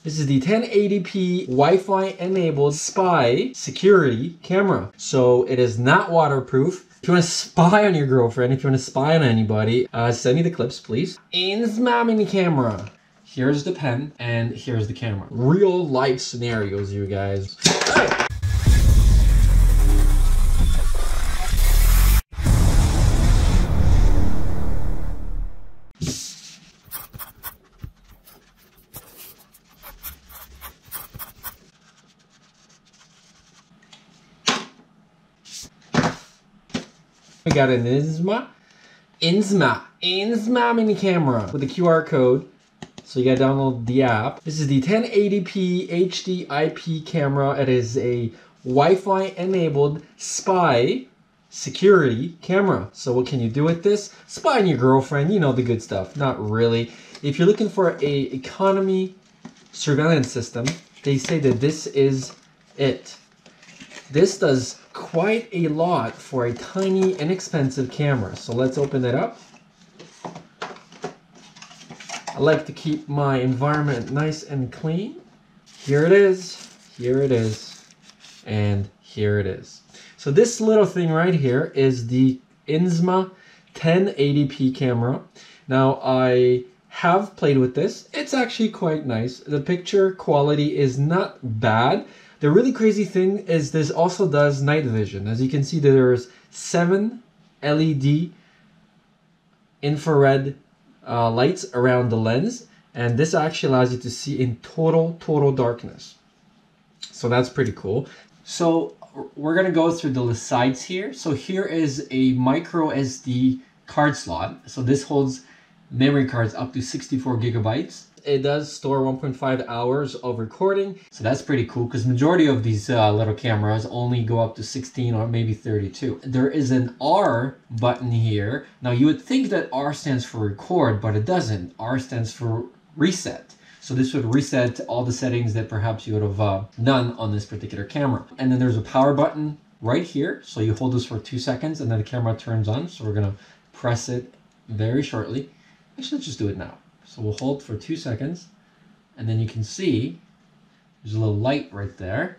This is the 1080p Wi-Fi enabled spy security camera. So it is not waterproof. If you want to spy on your girlfriend, if you want to spy on anybody, send me the clips, please. Insma mini camera. Here's the pen and here's the camera. Real life scenarios, you guys. Hey. We got an Insma mini camera with a QR code. So you gotta download the app. This is the 1080p HD IP camera. It is a Wi-Fi enabled spy security camera. So what can you do with this? Spy on your girlfriend, you know, the good stuff. Not really. If you're looking for a economy surveillance system, they say that this is it. This does quite a lot for a tiny, inexpensive camera. So let's open it up. I like to keep my environment nice and clean. Here it is, and here it is. So this little thing right here is the Insma 1080p camera. Now I have played with this. It's actually quite nice. The picture quality is not bad. The really crazy thing is this also does night vision. As you can see, there's 7 LED infrared lights around the lens, and this actually allows you to see in total darkness. So that's pretty cool. So we're gonna go through the sides here. So here is a micro SD card slot. So this holds memory cards up to 64 gigabytes. It does store 1.5 hours of recording, so that's pretty cool because majority of these little cameras only go up to 16 or maybe 32. There is an R button here. Now you would think that R stands for record, but it doesn't. R stands for reset. So this would reset all the settings that perhaps you would have done on this particular camera. And then there's a power button right here. So you hold this for 2 seconds and then the camera turns on. So we're gonna press it very shortly. Actually, let's just do it now. So we'll hold for 2 seconds, and then you can see there's a little light right there,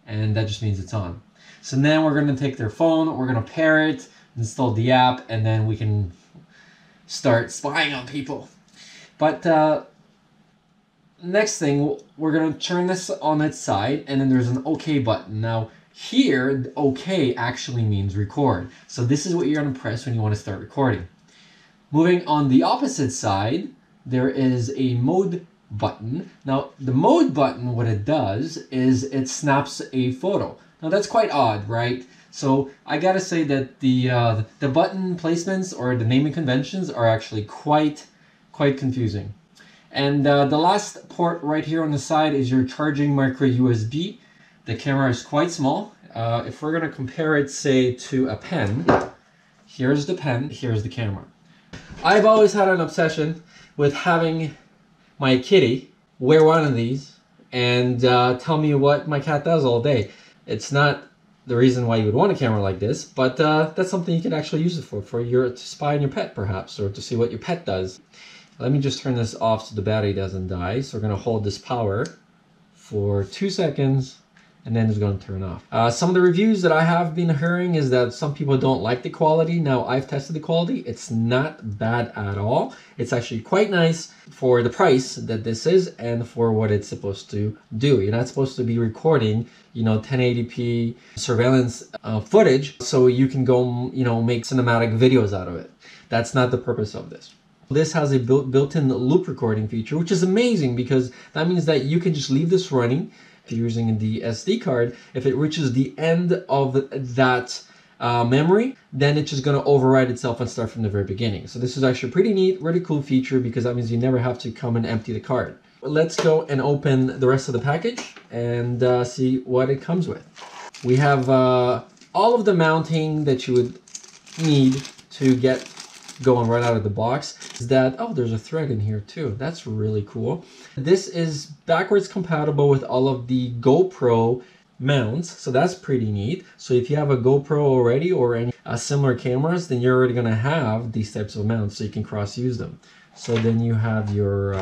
and that just means it's on. So now we're gonna take their phone, we're gonna pair it, install the app, and then we can start spying on people. But next thing, we're gonna turn this on its side, and then there's an OK button. Now here, OK actually means record. So this is what you're gonna press when you wanna start recording. Moving on the opposite side, there is a mode button. Now the mode button, what it does is it snaps a photo. Now that's quite odd, right? So I gotta say that the button placements or the naming conventions are actually quite confusing. And the last port right here on the side is your charging micro USB. The camera is quite small. If we're gonna compare it, say, to a pen, here's the pen, here's the camera. I've always had an obsession with having my kitty wear one of these and tell me what my cat does all day. It's not the reason why you would want a camera like this, but that's something you can actually use it for to spy on your pet perhaps, or to see what your pet does. Let me just turn this off so the battery doesn't die. So we're gonna hold this power for 2 seconds, and then it's going to turn off. Some of the reviews that I have been hearing is that some people don't like the quality. Now, I've tested the quality. It's not bad at all. It's actually quite nice for the price that this is and for what it's supposed to do. You're not supposed to be recording, you know, 1080p surveillance footage so you can go, you know, make cinematic videos out of it. That's not the purpose of this. This has a built-in loop recording feature, which is amazing because that means that you can just leave this running. If you're using the SD card, if it reaches the end of that memory, then it's just going to override itself and start from the very beginning. So this is actually a pretty neat, really cool feature because that means you never have to come and empty the card. Let's go and open the rest of the package and see what it comes with. We have all of the mounting that you would need to get going right out of the box. Is that, oh, there's a thread in here too. That's really cool. This is backwards compatible with all of the GoPro mounts, so that's pretty neat. So if you have a GoPro already or any similar cameras, then you're already gonna have these types of mounts so you can cross use them. So then you have your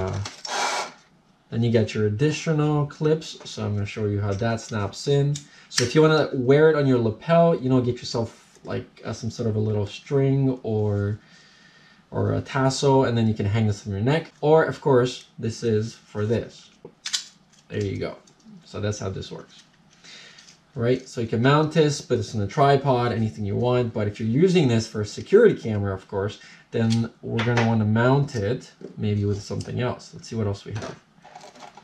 Then you get your additional clips. So I'm going to show you how that snaps in. So if you want to wear it on your lapel, you know, get yourself like some sort of a little string or a tassel, and then you can hang this on your neck. Or of course, this is for this. There you go. So that's how this works. Right, so you can mount this, put this in a tripod, anything you want. But if you're using this for a security camera, of course, then we're going to want to mount it maybe with something else. Let's see what else we have.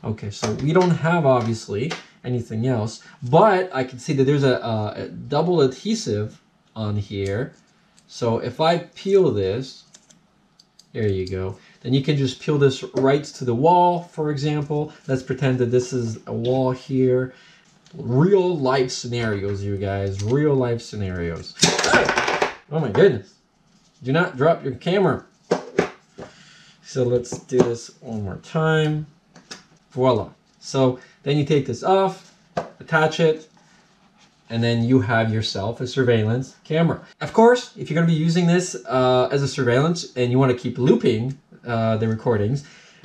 Okay, so we don't have obviously anything else, but I can see that there's a double adhesive on here. So if I peel this, there you go. Then you can just peel this right to the wall, for example. Let's pretend that this is a wall here. Real life scenarios, you guys. Real life scenarios. Oh my goodness. Do not drop your camera. So let's do this one more time. Voila. So then you take this off, attach it, and then you have yourself a surveillance camera. Of course, if you're going to be using this as a surveillance and you want to keep looping the recordings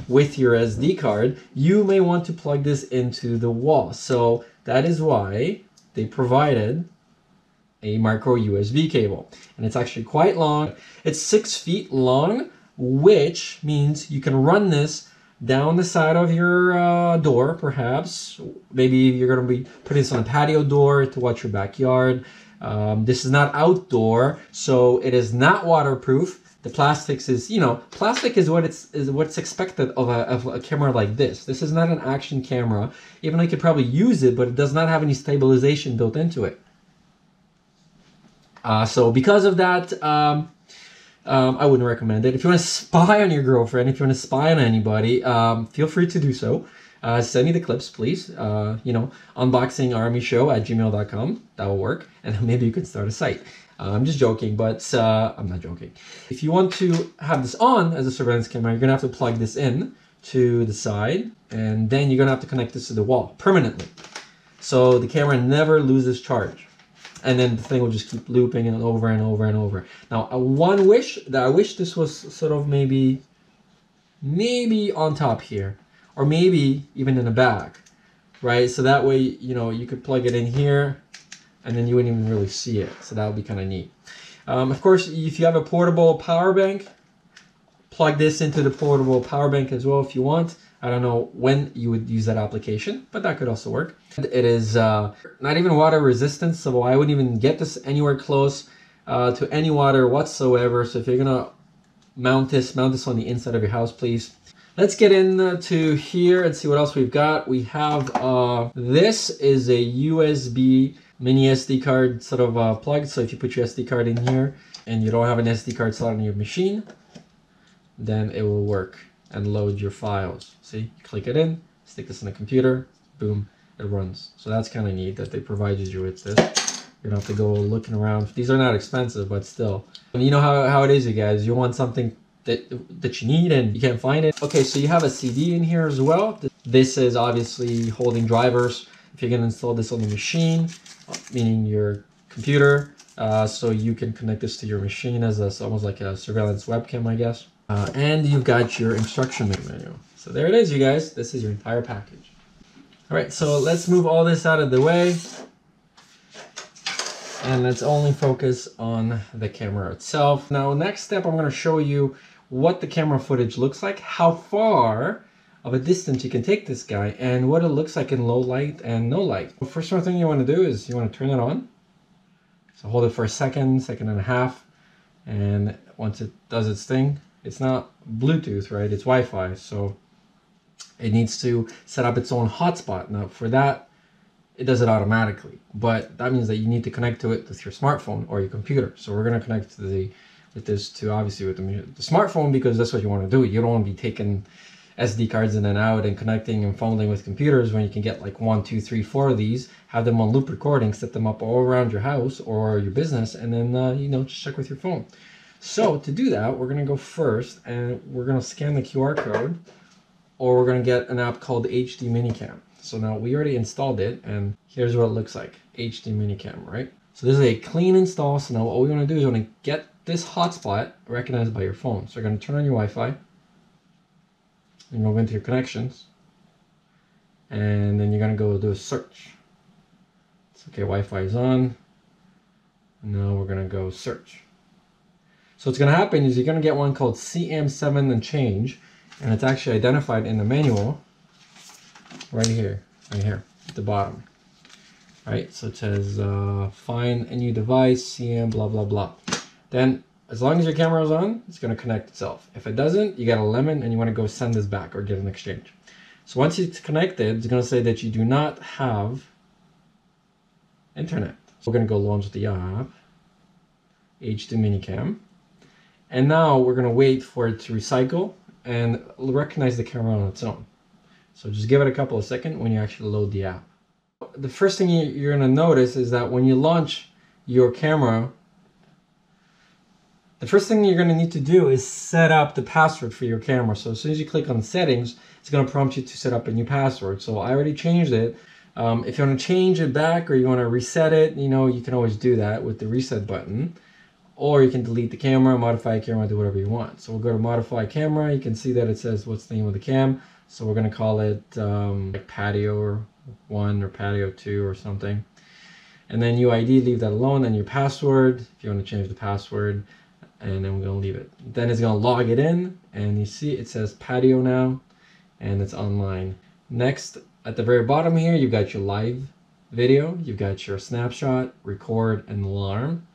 with your SD card, you may want to plug this into the wall. So that is why they provided a micro USB cable. And it's actually quite long. It's 6 feet long, which means you can run this down the side of your door, perhaps. Maybe you're going to be putting this on a patio door to watch your backyard. This is not outdoor, so it is not waterproof. The plastics is, you know, plastic is what's expected of a camera like this. This is not an action camera, even though you could probably use it, but it does not have any stabilization built into it. So because of that, I wouldn't recommend it. If you want to spy on your girlfriend, if you want to spy on anybody, feel free to do so. Send me the clips, please. You know, unboxingarmyshow@gmail.com. That will work. And maybe you could start a site. I'm just joking, but I'm not joking. If you want to have this on as a surveillance camera, you're going to have to plug this in to the side, and then you're going to have to connect this to the wall permanently. So the camera never loses charge. And then the thing will just keep looping and over and over and over. Now, I wish this was sort of maybe on top here, or maybe even in the back, right? So that way, you know, you could plug it in here, and then you wouldn't even really see it. So that would be kind of neat. Of course, if you have a portable power bank, plug this into the portable power bank as well if you want. I don't know when you would use that application, but that could also work. It is not even water resistant, so I wouldn't even get this anywhere close to any water whatsoever. So if you're gonna mount this on the inside of your house, please. Let's get into here and see what else we've got. We have this is a USB mini SD card sort of plug. So if you put your SD card in here and you don't have an SD card slot on your machine, then it will work and load your files. See, click it in, stick this in a computer, boom, it runs. So that's kind of neat that they provided you with this. You don't have to go looking around. These are not expensive, but still. And you know how it is, you guys. You want something that you need and you can't find it. Okay, so you have a CD in here as well. This is obviously holding drivers. If you're gonna install this on the machine, meaning your computer, so you can connect this to your machine as almost like a surveillance webcam, I guess. And you've got your instruction manual. So there it is, you guys. This is your entire package. All right, so let's move all this out of the way. And let's only focus on the camera itself. Now, next step, I'm gonna show you what the camera footage looks like, how far of a distance you can take this guy, and what it looks like in low light and no light. The first thing you wanna do is you wanna turn it on. So hold it for a second and a half. And once it does its thing, it's not Bluetooth, right? It's Wi-Fi, so it needs to set up its own hotspot. Now, for that, it does it automatically, but that means that you need to connect to it with your smartphone or your computer. So we're going to connect to the smartphone, because that's what you want to do. You don't want to be taking SD cards in and out and connecting and fumbling with computers when you can get like 1, 2, 3, 4 of these, have them on loop recording, set them up all around your house or your business, and then you know, just check with your phone. So to do that, we're going to go first and we're going to scan the QR code, or we're going to get an app called HD Minicam. So now we already installed it, and here's what it looks like, HD Minicam, right? So this is a clean install. So now what we want to do is we want to get this hotspot recognized by your phone. So you're going to turn on your Wi-Fi and go into your connections. and then you're gonna go do a search. It's okay, Wi-Fi is on. Now we're gonna go search. So what's gonna happen is you're gonna get one called CM7 and change, and it's actually identified in the manual right here at the bottom. Right, so it says find a new device, CM, blah blah blah. Then as long as your camera is on, it's gonna connect itself. If it doesn't, you got a lemon and you wanna go send this back or get an exchange. So once it's connected, it's gonna say that you do not have internet. So we're gonna go launch the app, H2 Minicam. And now we're gonna wait for it to recycle and recognize the camera on its own. So just give it a couple of seconds when you actually load the app. The first thing you're gonna notice is that when you launch your camera, the first thing you're gonna need to do is set up the password for your camera. So as soon as you click on settings, it's gonna prompt you to set up a new password. So I already changed it. If you wanna change it back or you wanna reset it, you know, you can always do that with the reset button. Or you can delete the camera, modify a camera, do whatever you want. So we'll go to modify camera. You can see that it says what's the name of the cam. So we're gonna call it like patio 1 or patio 2 or something. And then UID, leave that alone, and your password, if you wanna change the password, and then we're gonna leave it. Then it's gonna log it in, and you see it says patio now, and it's online. Next, at the very bottom here, you've got your live video, you've got your snapshot, record, and alarm.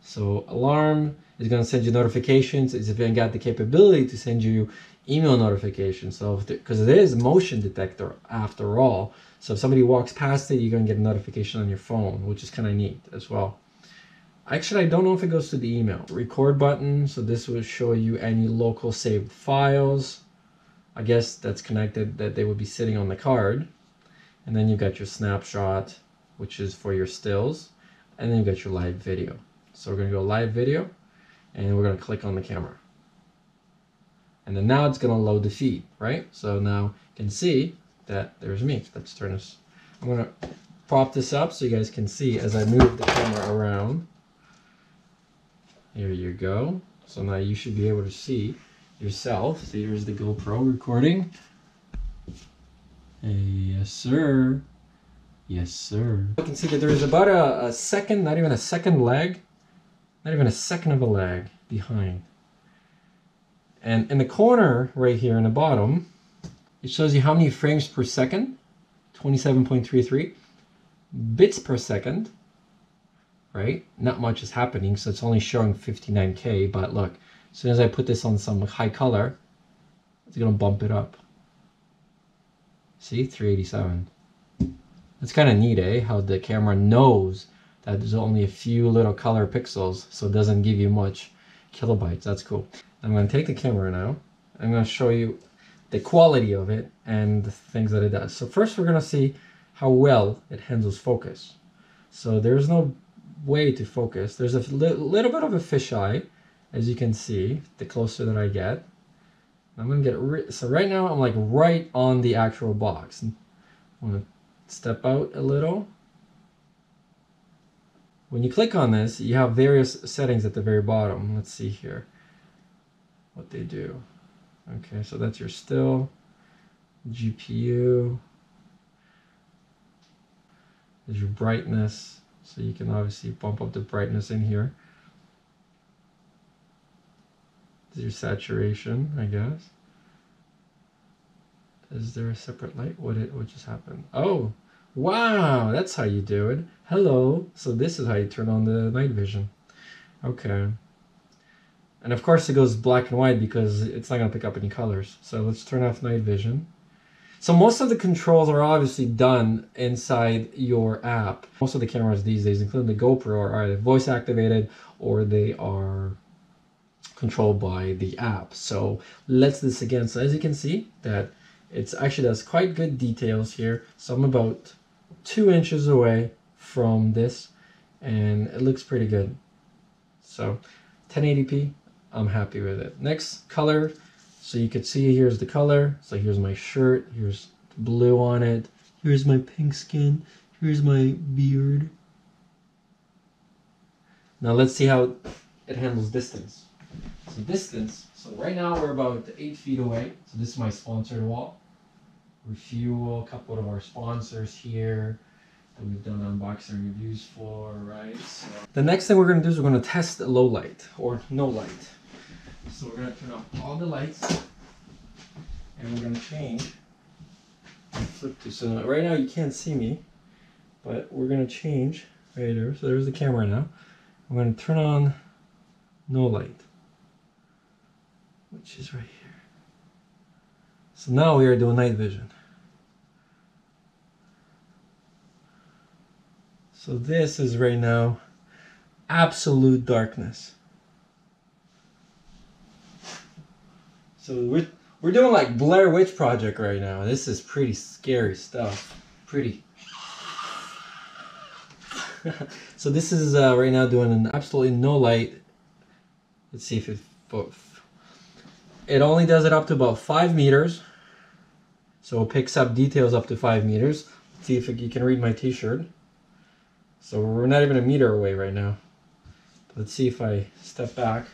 So alarm is going to send you notifications. It's even got the capability to send you email notifications. So because it is a motion detector after all, so if somebody walks past it, you're going to get a notification on your phone, which is kind of neat as well. Actually, I don't know if it goes to the email. Record button, so this will show you any local saved files. I guess that's connected, that they would be sitting on the card. And then you've got your snapshot, which is for your stills. And then you've got your live video. So we're going to go live video, and we're going to click on the camera. And then now it's going to load the feed, right? So now you can see that there's me. Let's turn this. I'm going to prop this up so you guys can see as I move the camera around. Here you go. So now you should be able to see yourself. So here's the GoPro recording. Hey, yes, sir. Yes, sir. You can see that there is about a second, not even a second lag. Not even a second of a lag behind. And in the corner right here in the bottom, it shows you how many frames per second, 27.33 bits per second, right? Not much is happening, so it's only showing 59K, but look, as soon as I put this on some high color, it's gonna bump it up. See, 387. It's kind of neat, eh? How the camera knows that there's only a few little color pixels, so it doesn't give you much kilobytes. That's cool. I'm going to take the camera now. I'm going to show you the quality of it and the things that it does. So first we're going to see how well it handles focus. So there's no way to focus. There's a little bit of a fisheye, as you can see, the closer that I get. I'm going to get, so right now I'm like right on the actual box. I'm going to step out a little. When you click on this, you have various settings at the very bottom. Let's see here what they do. Okay, so that's your still, GPU. There's your brightness, so you can obviously bump up the brightness in here. There's your saturation, I guess. Is there a separate light? What just happened? Oh! Wow, that's how you do it. Hello. So this is how you turn on the night vision. Okay. And of course it goes black and white because it's not going to pick up any colors. So let's turn off night vision. So most of the controls are obviously done inside your app. Most of the cameras these days, including the GoPro, are either voice activated or they are controlled by the app. So let's do this again. So as you can see, that it's actually does quite good details here. So I'm about 2 inches away from this, and it looks pretty good. So 1080p, I'm happy with it. Next, color. So you can see here's the color. So here's my shirt, here's blue on it, here's my pink skin, here's my beard. Now let's see how it handles distance. So distance, so right now we're about 8 feet away. So this is my sponsored wall. refuel a couple of our sponsors here that we've done unboxing reviews for, right? So the next thing we're going to do is we're going to test low light or no light. So we're going to turn off all the lights and we're going to change. Flip to, so right now you can't see me, but we're going to change right there. So there's the camera now. I'm going to turn on no light, which is right here. So now we are doing night vision. So this is right now absolute darkness. So we're doing like Blair Witch Project right now. This is pretty scary stuff. Pretty. So this is right now doing an absolutely no light. Let's see if it only does it up to about 5 meters. So it picks up details up to 5 meters. Let's see if you can read my t-shirt. So we're not even a meter away right now. Let's see if I step back.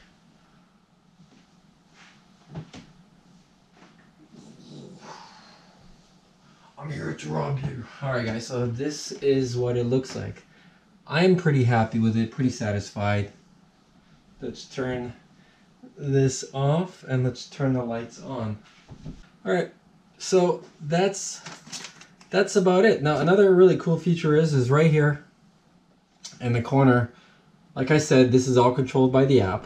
I'm here to rob you. Alright guys, so this is what it looks like. I'm pretty happy with it, pretty satisfied. Let's turn this off and let's turn the lights on. Alright, so that's about it. Now another really cool feature is right here in the corner. Like I said, this is all controlled by the app.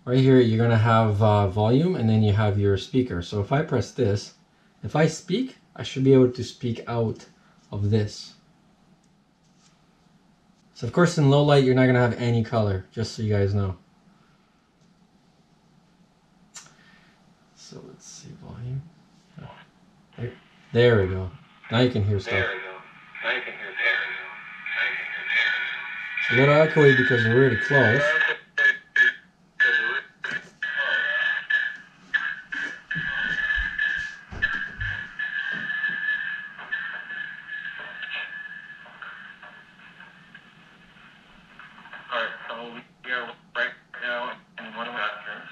Right here you're gonna have volume and then you have your speaker. So if I press this, if I speak, I should be able to speak out of this. So of course in low light you're not gonna have any color, just so you guys know. So let's see, volume. There we go. Now you can hear stuff. There we go. Now you can hear It's a little echoey because we're really close. Alright, so we are right now in one of the bathrooms.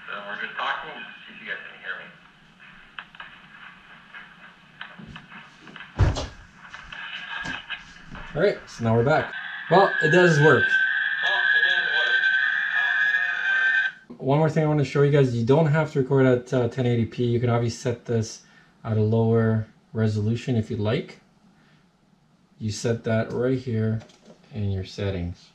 So we're just talking, see if you guys can hear me. Alright, so now we're back. Well, it does work. One more thing I want to show you guys, you don't have to record at 1080p. You can obviously set this at a lower resolution if you like. You set that right here in your settings.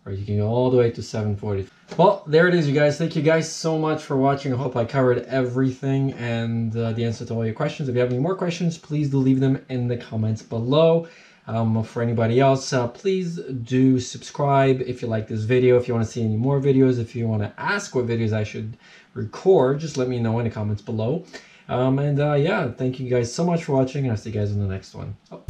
Or you can go all the way to 740. Well, there it is, you guys. Thank you guys so much for watching. I hope I covered everything and the answer to all your questions. If you have any more questions, please do leave them in the comments below. For anybody else, please do subscribe if you like this video. If you want to see any more videos, if you want to ask what videos I should record, just let me know in the comments below. Yeah, thank you guys so much for watching, and I'll see you guys in the next one. Oh.